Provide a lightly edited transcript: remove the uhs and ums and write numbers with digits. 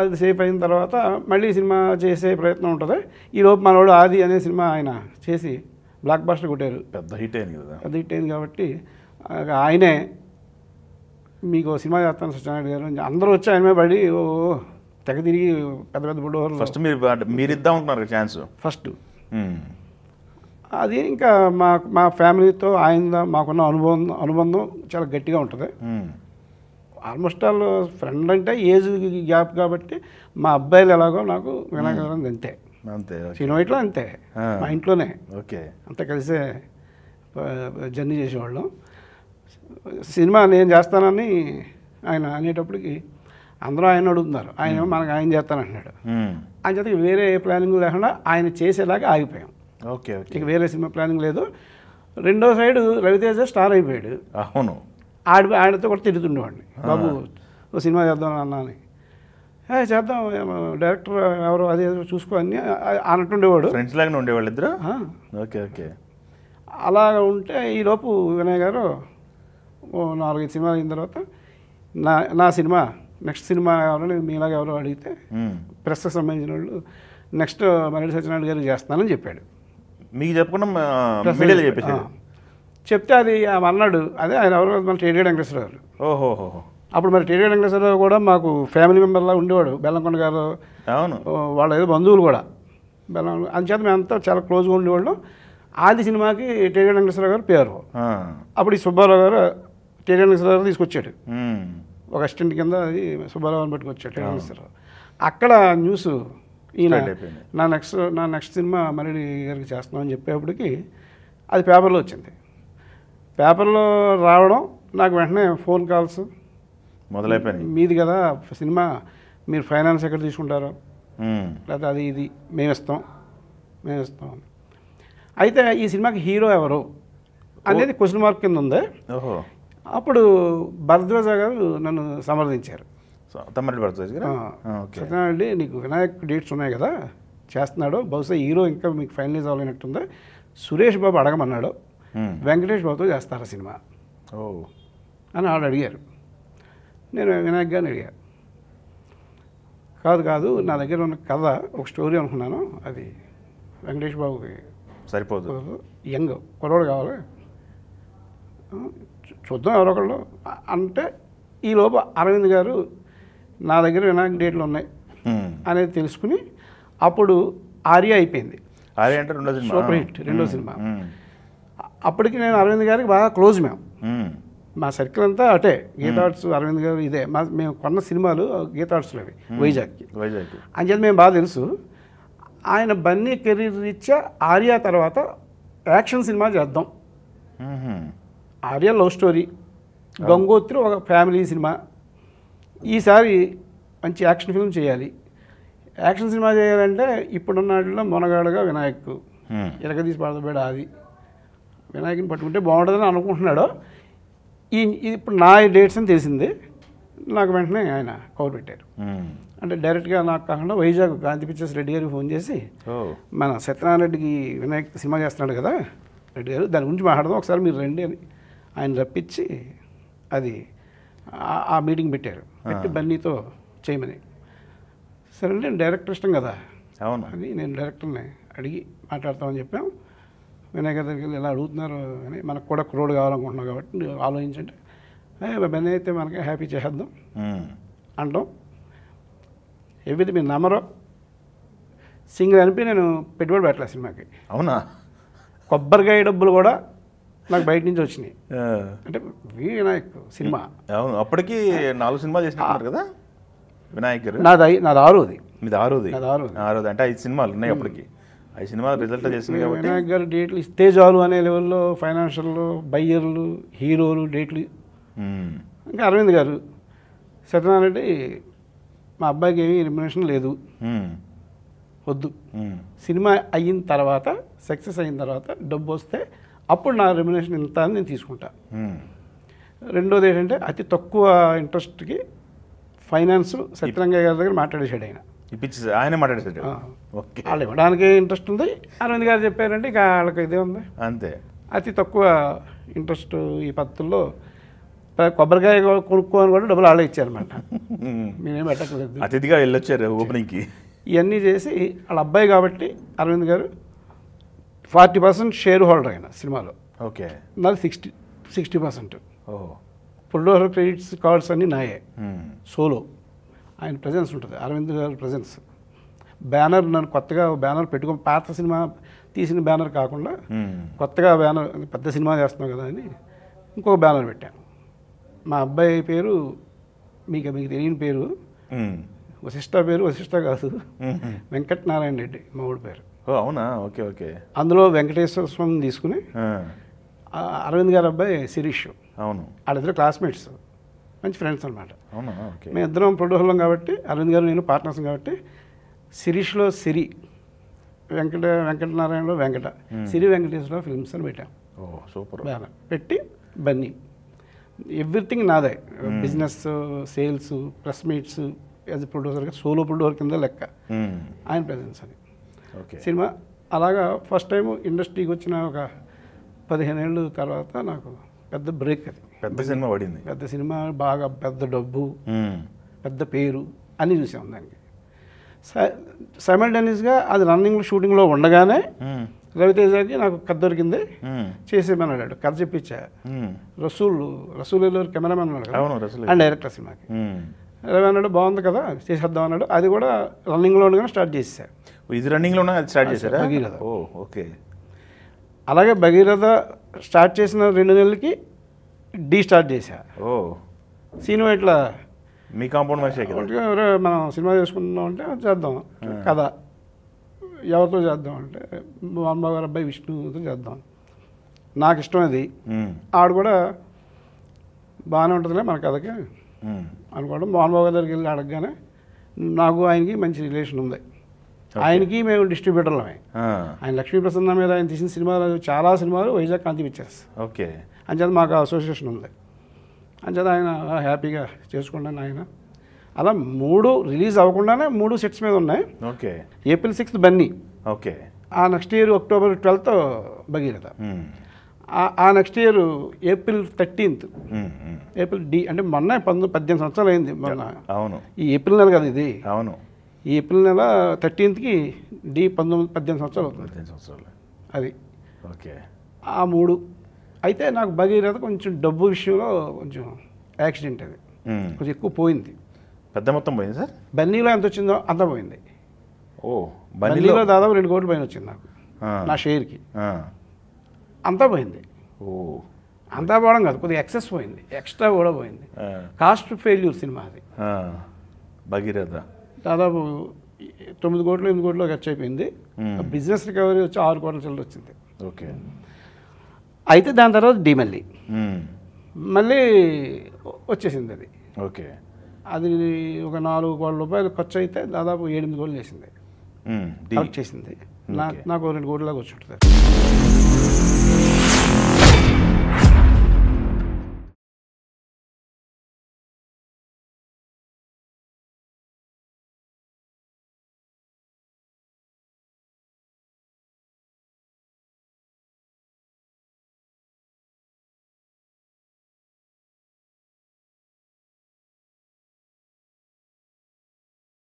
అది సేఫ్ అయిన తర్వాత మళ్ళీ సినిమా చేసే ప్రయత్నం ఉంటుంది. ఈలోపు మనోడు ఆది అనే సినిమా ఆయన చేసి బ్లాక్ బస్టర్ కొట్టారు. పెద్ద హిట్ అయింది కదా. పెద్ద హిట్ అయింది కాబట్టి ఆయనే మీకు సినిమా చేస్తాను సత్యనారాయణ గారు అందరూ వచ్చి ఆయన మీద పడి ఓ తెగ తిరిగి పెద్ద పెద్ద బుడ్డోళ్ళు ఫస్ట్ మీరు ఇద్దాం అనుకున్నారు ఛాన్స్ ఫస్ట్. అది ఇంకా మా ఫ్యామిలీతో ఆయన మాకున్న అనుబంధం చాలా గట్టిగా ఉంటుంది. ఆల్మోస్ట్ ఆల్ ఫ్రెండ్ అంటే ఏజ్ గ్యాప్ కాబట్టి మా అబ్బాయిలు ఎలాగో నాకు వినాయకరం అంతే అంతే సినిమా ఇట్లా అంతే మా ఇంట్లోనే ఓకే అంతా కలిసే జర్నీ చేసేవాళ్ళం. సినిమా నేను చేస్తానని ఆయన అనేటప్పటికి అందరూ ఆయన అడుగుతున్నారు, ఆయన మనకు ఆయన చేస్తానంటున్నాడు. ఆయన చేత వేరే ప్లానింగ్ లేకుండా ఆయన చేసేలాగా ఆగిపోయాం. ఓకే ఇక వేరే సినిమా ప్లానింగ్ లేదు. రెండో సైడు రవితేజ స్టార్ అయిపోయాడు. అవును ఆయనతో కూడా తిరుగుతుండేవాడిని, బాబు ఓ సినిమా చేద్దాం అన్నా అని. చేద్దాం డైరెక్టర్ ఎవరు అదే చూసుకో అని అన్నట్టుండేవాడు. ఫ్రెండ్స్ లాగానే ఉండేవాళ్ళు ఇద్దరు. ఓకే ఓకే అలాగ ఉంటే ఈలోపు వినయ్ గారు ఓ 4-5 సినిమాలు అయిన తర్వాత నా సినిమా నెక్స్ట్ సినిమా ఎవరని మీలాగా ఎవరో అడిగితే ప్రెస్కి సంబంధించిన వాళ్ళు నెక్స్ట్ మరెడ్డి సత్యనారాయణ గారికి చేస్తానని చెప్పాడు. మీకు చెప్పకుండా మీడియాలో చెప్పేసాడు. చెప్తే అది అన్నాడు అదే ఆయన ఎవరు మన టీడీ వెంకటేశ్వరరావు గారు. ఓహోహో అప్పుడు మరి టీడీ వెంకటేశ్వరరావు కూడా మాకు ఫ్యామిలీ మెంబర్లా ఉండేవాడు. బెల్లంకొండ గారు అవును వాళ్ళ ఏదో బంధువులు కూడా బెల్లం అంచేత మేమంతా చాలా క్లోజ్గా ఉండేవాళ్ళం. ఆది సినిమాకి టీడీ వెంకటేశ్వరరావు గారు పేరు. అప్పుడు ఈ సుబ్బారావు గారు టీడీ వెంకటేశ్వరరావు గారు తీసుకొచ్చాడు. ఒక అసిస్టెంట్ కింద అది సుబ్బారావు అని పట్టుకొచ్చాడు టీడీ వెంకటేశ్వరరావు. అక్కడ న్యూస్ ఈయన నా నెక్స్ట్ సినిమా మరెడ్డి గారికి చేస్తున్నామని చెప్పేప్పటికి అది పేపర్లో వచ్చింది. పేపర్లో రావడం నాకు వెంటనే ఫోన్ కాల్స్ మొదలైపోయింది. మీది కదా సినిమా, మీరు ఫైనాన్స్ ఎక్కడ తీసుకుంటారో లేదా అది ఇది మేము ఇస్తాం అయితే ఈ సినిమాకి హీరో ఎవరు అనేది క్వశ్చన్ మార్క్ కింద ఉంది. అప్పుడు భరద్వాజ గారు నన్ను సమర్థించారు. సత్యనారాయణ నీకు వినాయక్ డేట్స్ ఉన్నాయి కదా చేస్తున్నాడు, బహుశా హీరో ఇంకా మీకు ఫైనలైజ్ అవ్వలేనట్టుంది, సురేష్ బాబు అడగమన్నాడు, వెంకటేష్ బాబుతో చేస్తారా సినిమా అని వాళ్ళు అడిగారు. నేను వినాయక్ గారిని అడిగాను. కాదు నా దగ్గర ఉన్న కథ ఒక స్టోరీ అనుకున్నాను, అది వెంకటేష్ బాబుకి సరిపోదు, యంగ్ కుర్రోడు కావాలి, చూద్దాం ఎవరొకళ్ళు అంటే ఈలోపు అరవింద్ గారు నా దగ్గర వినాయక్ డేట్లు ఉన్నాయి అనేది తెలుసుకుని అప్పుడు ఆర్య అయిపోయింది. ఆర్య అంటే సూపర్ హిట్ రెండో సినిమా. అప్పటికి నేను అరవింద్ గారికి బాగా క్లోజ్. మా సర్కిల్ అంతా అటే గీతా ఆర్ట్స్ అరవింద్ గారు ఇదే మేము కొన్న సినిమాలు గీతా ఆర్ట్స్లో అవి వైజాగ్కి అంచేత మేము బాగా తెలుసు. ఆయన బన్నీ కెరీర్ రీత్యా ఆర్య తర్వాత యాక్షన్ సినిమా చేద్దాం, ఆర్య లవ్ స్టోరీ, గంగోత్రి ఒక ఫ్యామిలీ సినిమా, ఈసారి మంచి యాక్షన్ ఫిల్మ్ చేయాలి. యాక్షన్ సినిమా చేయాలంటే ఇప్పుడున్న వాటిలో మొనగాడుగా వినాయక్ ఎలగదీసి పడదబేడ అది వినాయకుని పట్టుకుంటే బాగుంటుందని అనుకుంటున్నాడు. ఇప్పుడు నా డేట్స్ అని తెలిసింది. నాకు వెంటనే ఆయన కవర్ పెట్టారు. అంటే డైరెక్ట్గా నాకు కాకుండా వైజాగ్ గాంధీ పిక్చర్స్ రెడ్డి గారికి ఫోన్ చేసి మన సత్యనారాయణ రెడ్డికి వినాయక్ సినిమా చేస్తున్నాడు కదా రెడ్డి గారు, దాని గురించి మాట్లాడదాం ఒకసారి మీరు రండి అని ఆయన రప్పించి అది ఆ మీటింగ్ పెట్టారు. పెట్టి బన్నీతో చేయమని. సరే నేను డైరెక్టర్ ఇష్టం కదా అని నేను డైరెక్టర్ని అడిగి మాట్లాడతామని చెప్పాం. వినాయక దగ్గరికి ఇలా అడుగుతున్నారు అని, మనకు కూడా క్రోడ్ కావాలనుకుంటున్నాం కాబట్టి ఆలోచించండి, బన్నీ అయితే మనకి హ్యాపీ చేసేద్దాం అంటాం. ఏవైతే మీరు నమ్మరో సింగిల్ అనిపి నేను పెట్టుబడి పెట్టలే సినిమాకి. అవునా? కొబ్బరికాయ డబ్బులు కూడా నాకు బయట నుంచి వచ్చినాయి. అంటే వినాయక్ సినిమా అవును అప్పటికి 4 సినిమాలు చేసినారు కదా వినాయక్ గారు. నాది ఆరోది. మీది ఆరోది అంటే 5 సినిమాలు ఉన్నాయి అప్పటికి. 5 సినిమాలు రిజల్ట్ చేసింది కాబట్టి వినాయక్ గారు డేట్లు ఇస్తే చాలు అనే లెవెల్లో ఫైనాన్షియల్ బయ్యర్లు హీరోలు డేట్లు. ఇంకా అరవింద్ గారు సత్యనారాయణ రెడ్డి మా అబ్బాయికి ఏమీ రెమ్యునరేషన్ లేదు, వద్దు, సినిమా అయిన తర్వాత సక్సెస్ అయిన తర్వాత డబ్బు వస్తే అప్పుడు నా రెమ్యునరేషన్ ఇంత అని నేను తీసుకుంటా. రెండోది ఏంటంటే అతి తక్కువ ఇంట్రెస్ట్కి ఫైనాన్స్ సత్యరంగయ్య గారి దగ్గర మాట్లాడేసాడు ఆయన. ఆయన మాట్లాడేసాడు. వాళ్ళు ఇవ్వడానికి ఇంట్రెస్ట్ ఉంది. అరవింద్ గారు చెప్పారంటే ఇక వాళ్ళకి ఇదే ఉంది అంతే. అతి తక్కువ ఇంట్రెస్ట్ ఈ పద్ధతుల్లో కొబ్బరికాయ కొనుక్కోని కూడా డబ్బులు వాళ్ళే ఇచ్చారన్నమాట. నేనేం పెట్టట్లేదు. అతిథిగా వెళ్ళొచ్చారు ఓపెనింగ్కి. ఇవన్నీ చేసి వాళ్ళ అబ్బాయి కాబట్టి అరవింద్ గారు 40% షేర్ హోల్డర్ అయిన సినిమాలో. ఓకే. నాది 60%. ఓహో. ప్రొడ్యూసర్ క్రెడిట్స్ కార్డ్స్ అన్నీ నాయే. సోలో ఆయన ప్రజెన్స్ ఉంటుంది, అరవింద్ గారి ప్రజెన్స్. బ్యానర్ నన్ను కొత్తగా బ్యానర్ పెట్టుకో, పాత సినిమా తీసిన బ్యానర్ కాకుండా కొత్తగా బ్యానర్, పెద్ద సినిమా చేస్తున్నాం కదా అని ఇంకొక బ్యానర్ పెట్టాను. మా అబ్బాయి పేరు మీకు తెలియని పేరు, వశిష్ఠ పేరు వశిష్ఠ కాదు, వెంకటనారాయణ రెడ్డి మా ఊడి పేరు. అవునా? Okay okay. అందులో వెంకటేశ్వర స్వామిని తీసుకుని అరవింద్ గారి అబ్బాయి శిరీష్. అవును. వాళ్ళిద్దరు క్లాస్మేట్స్, మంచి ఫ్రెండ్స్ అనమాట. అవునా? ఓకే. మేము ఇద్దరం ప్రొడ్యూసర్లం కాబట్టి, అరవింద్ గారు నేను పార్ట్నర్స్ కాబట్టి, శిరీష్లో సిరి, వెంకటనారాయణలో వెంకట, సిరి వెంకటేశ్వర ఫిల్మ్స్ అని పెట్టాం. ఓ సూపర్. బ్యానర్ పెట్టి బన్నీ ఎవ్రీథింగ్ నాదే, business, sales, press meets, as ప్రొడ్యూసర్గా సోలో ప్రొడ్యూసర్ కింద లెక్క ఆయన ప్రెజెన్స్ అని. సినిమా అలాగా ఫస్ట్ టైం ఇండస్ట్రీకి వచ్చిన ఒక 15 ఏళ్ళ తర్వాత నాకు పెద్ద బ్రేక్. అది పెద్ద సినిమా పడింది. పెద్ద సినిమా, బాగా పెద్ద డబ్బు, పెద్ద పేరు అన్నీ చూసాం దానికి. సైమల్టేనియస్గా అది రన్నింగ్లో షూటింగ్లో ఉండగానే రవితేజకి నాకు కథ దొరికింది, చేసేమని అన్నాడు. కథ చెప్పించా. రసూల్ కెమెరామెన్ ఉన్నాడు కదా అండ్ డైరెక్టర్ సినిమాకి. రవి అన్నాడు బాగుంది కదా చేసేద్దాం అన్నాడు. అది కూడా రన్నింగ్లో ఉండగానే స్టార్ట్ చేసా. ఇది రన్నింగ్లో స్టార్ట్ చేశారా? భగీరథ. ఓకే. అలాగే భగీరథ స్టార్ట్ చేసిన 2 నెలలకి డీ స్టార్ట్ చేశా. సీను ఇట్లా మీ కాంపౌండ్ మనిషి మనం సినిమా చేసుకుంటున్నాం అంటే చేద్దాం కదా, ఎవరితో చేద్దాం అంటే అమ్మగారు గారు అబ్బాయి విష్ణుతో చేద్దాం, నాకు ఇష్టం అది. ఆడు కూడా బాగానే ఉంటుందిలే మన కథకి అనుకోవడం. మోహన్ బాబు దగ్గరికి వెళ్ళి అడగగానే నాకు ఆయనకి మంచి రిలేషన్ ఉంది. ఆయనకి మేము డిస్ట్రిబ్యూటర్లమే. ఆయన లక్ష్మీప్రసన్న మీద ఆయన తీసిన సినిమాలు, చాలా సినిమాలు వైజాగ్ కాంతి పిక్చర్స్. ఓకే. అంచేత మాకు అసోసియేషన్ ఉంది. అంచేత ఆయన హ్యాపీగా చేసుకుంటాను. ఆయన అలా 3 రిలీజ్ అవ్వకుండానే 3 సెట్స్ మీద ఉన్నాయి. Okay. April 6th Bunny. Okay. ఆ next year October 12th Bhageeratha. ఆ next year April 13th April డి. అంటే మొన్న 18 సంవత్సరాలు అయింది మొన్న. అవును. ఈ ఏప్రిల్ నెల కదా ఇది. అవును. ఈ ఏప్రిల్ నెల 13th డి 18 సంవత్సరాలు అవుతుంది. 18 సంవత్సరాలు అది. ఓకే. ఆ 3 అయితే నాకు భగీరథ కొంచెం డబ్బు విషయంలో కొంచెం యాక్సిడెంట్, అది కొంచెం ఎక్కువ పోయింది. పెద్ద మొత్తం పోయింది సార్? బన్నీలో ఎంత వచ్చిందో అంత పోయింది. బన్నీలో దాదాపు 2 కోట్ల పైన వచ్చింది నాకు నా షేర్కి. అంతా పోయింది. అంతా పోవడం కాదు, కొద్దిగా ఎక్సెస్ పోయింది, ఎక్స్ట్రా కూడా పోయింది. కాస్ట్ ఫెయిల్యూర్ సినిమా అది భగీరథ. దాదాపు 9 కోట్లు 8 కోట్లు ఖర్చు అయిపోయింది. బిజినెస్ రికవరీ వచ్చి 6 కోట్ల చిల్లర వచ్చింది. ఓకే. అయితే దాని తర్వాత డీ మళ్ళీ వచ్చేసింది అది. ఓకే. అది ఒక 4 కోట్ల రూపాయలు ఖర్చు అయితే దాదాపు 7-8 కోట్లు చేసింది, చేసింది. నాకు 2 కోట్ల దాకా వచ్చి ఉంటుంది.